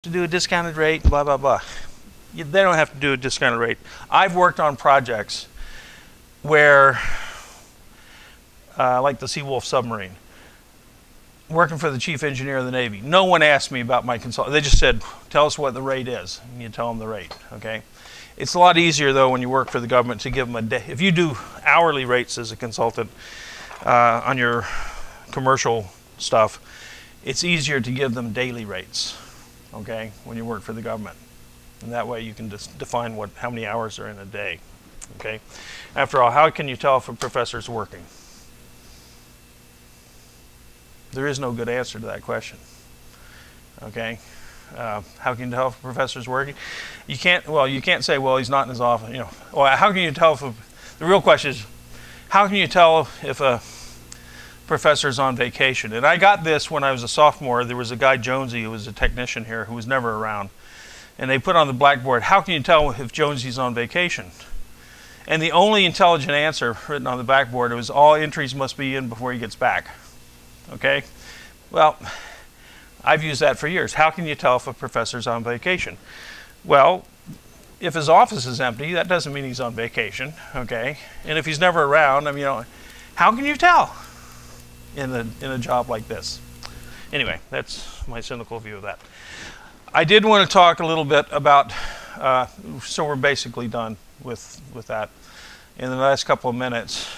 to do a discounted rate, blah, blah, blah. They don't have to do a discounted rate. I've worked on projects where, like the Seawolf submarine, working for the chief engineer of the Navy. No one asked me about my consultant. They just said, tell us what the rate is. And you tell them the rate, okay? It's a lot easier, though, when you work for the government to give them a day. If you do hourly rates as a consultant on your commercial stuff, it's easier to give them daily rates, okay, when you work for the government. And that way you can just define how many hours are in a day, okay? After all, how can you tell if a professor's working? There is no good answer to that question, okay? How can you tell if a professor's working? You can't say, well, he's not in his office, Well, how can you tell the real question is, how can you tell if a professor's on vacation? And I got this when I was a sophomore. There was a guy, Jonesy, who was a technician here, who was never around. And they put on the blackboard, how can you tell if Jonesy's on vacation? And the only intelligent answer written on the blackboard was, all entries must be in before he gets back. Okay? Well, I've used that for years. How can you tell if a professor's on vacation? Well, if his office is empty, that doesn't mean he's on vacation, okay? And if he's never around, how can you tell in a job like this? Anyway, that's my cynical view of that. I did want to talk a little bit about, so we're basically done with that. In the last couple of minutes,